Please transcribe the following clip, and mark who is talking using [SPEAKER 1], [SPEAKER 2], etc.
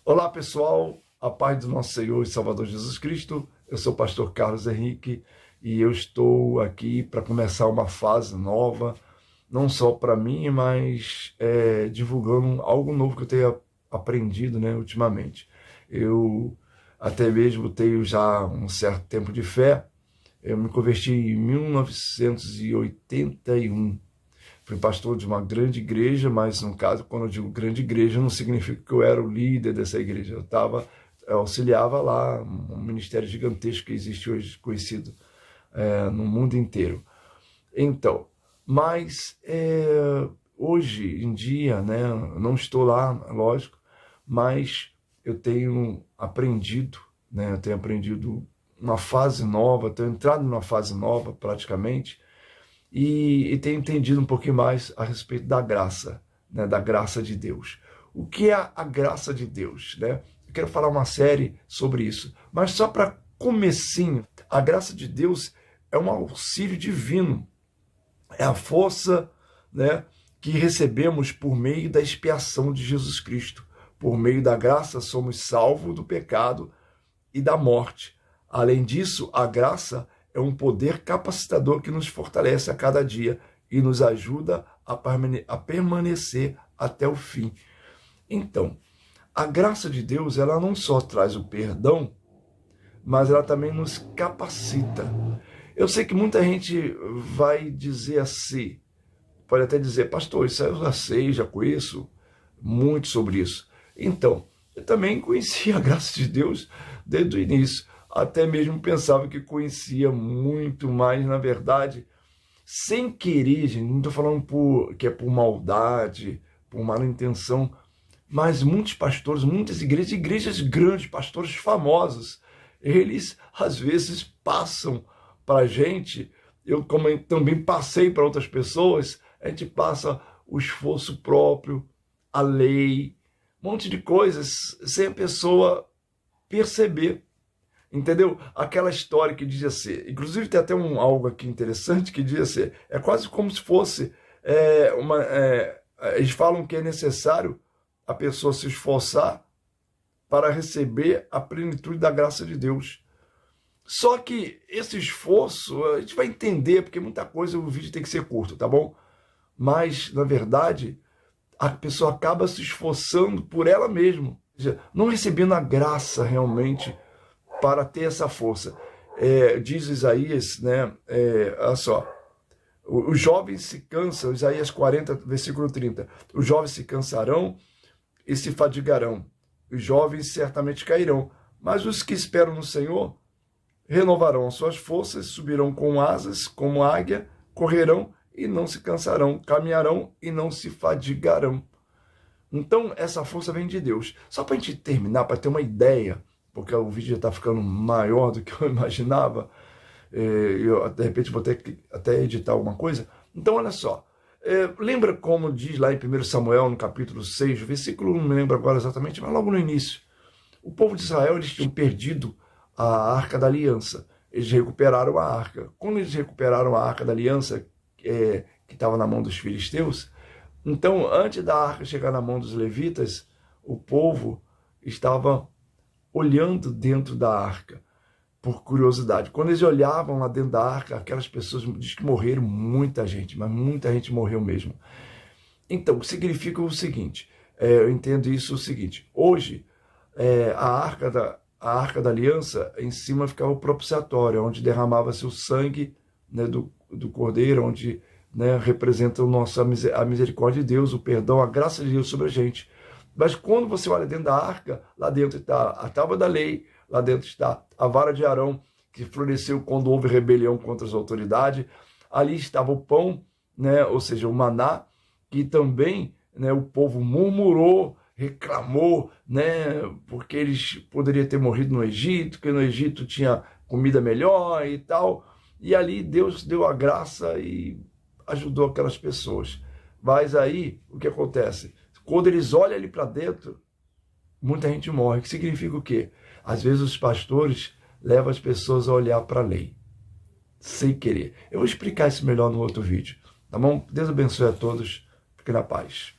[SPEAKER 1] Olá pessoal, a paz do nosso Senhor e Salvador Jesus Cristo. Eu sou o pastor Carlos Henrique e eu estou aqui para começar uma fase nova, não só para mim, mas divulgando algo novo que eu tenho aprendido, ultimamente. Eu até mesmo tenho já um certo tempo de fé. Eu me converti em 1981. Fui pastor de uma grande igreja, mas no caso, quando eu digo grande igreja, não significa que eu era o líder dessa igreja. Eu auxiliava lá, um ministério gigantesco que existe hoje, conhecido no mundo inteiro. Então, mas hoje em dia, eu não estou lá, lógico, mas eu tenho aprendido, uma fase nova, tenho entrado numa fase nova praticamente, e tenho entendido um pouquinho mais a respeito da graça, da graça de Deus. O que é a graça de Deus? Eu quero falar uma série sobre isso, mas só para comecinho, a graça de Deus é um auxílio divino, é a força que recebemos por meio da expiação de Jesus Cristo. Por meio da graça somos salvos do pecado e da morte. Além disso, a graça é um poder capacitador que nos fortalece a cada dia e nos ajuda a permanecer até o fim. Então, a graça de Deus, ela não só traz o perdão, mas ela também nos capacita. Eu sei que muita gente vai dizer assim, pode até dizer, pastor, isso eu já sei, já conheço muito sobre isso. Então, eu também conheci a graça de Deus desde o início. Até mesmo pensava que conhecia muito mais, na verdade, sem querer, gente, não estou falando que é por maldade, por má intenção, mas muitos pastores, muitas igrejas grandes, pastores famosos, eles às vezes passam para a gente, eu como eu também passei para outras pessoas, a gente passa o esforço próprio, a lei, um monte de coisas, sem a pessoa perceber. Entendeu? Aquela história que diz assim, inclusive tem até algo aqui interessante que diz assim, é quase como se fosse eles falam que é necessário a pessoa se esforçar para receber a plenitude da graça de Deus. Só que esse esforço, a gente vai entender, porque muita coisa, o vídeo tem que ser curto, tá bom? Mas, na verdade, a pessoa acaba se esforçando por ela mesma, ou seja, não recebendo a graça realmente para ter essa força. Diz Isaías, olha só, os jovens se cansam, Isaías 40, versículo 30, os jovens se cansarão e se fadigarão, os jovens certamente cairão, mas os que esperam no Senhor renovarão suas forças, subirão com asas como águia, correrão e não se cansarão, caminharão e não se fadigarão. Então essa força vem de Deus. Só para a gente terminar, para ter uma ideia, porque o vídeo já está ficando maior do que eu imaginava, eu de repente vou ter que até editar alguma coisa. Então olha só, lembra como diz lá em 1 Samuel, no capítulo 6, versículo, não me lembro agora exatamente, mas logo no início, o povo de Israel, eles tinham perdido a Arca da Aliança, eles recuperaram a Arca. Quando eles recuperaram a Arca da Aliança, que estava na mão dos filisteus, então antes da Arca chegar na mão dos levitas, o povo estava olhando dentro da arca, por curiosidade. Quando eles olhavam lá dentro da arca, aquelas pessoas, diz que morreram muita gente, mas muita gente morreu mesmo. Então, significa o seguinte, eu entendo isso o seguinte, hoje, a arca da aliança, em cima ficava o propiciatório, onde derramava-se o sangue do cordeiro, onde representa a misericórdia de Deus, o perdão, a graça de Deus sobre a gente. Mas quando você olha dentro da arca, lá dentro está a tábua da lei, lá dentro está a vara de Arão, que floresceu quando houve rebelião contra as autoridades. Ali estava o pão, ou seja, o maná, que também o povo murmurou, reclamou, porque eles poderiam ter morrido no Egito, que no Egito tinha comida melhor e tal. E ali Deus deu a graça e ajudou aquelas pessoas. Mas aí, o que acontece? Quando eles olham ali para dentro, muita gente morre. Que significa o quê? Às vezes os pastores levam as pessoas a olhar para a lei, sem querer. Eu vou explicar isso melhor no outro vídeo, tá bom? Deus abençoe a todos. Fique na paz.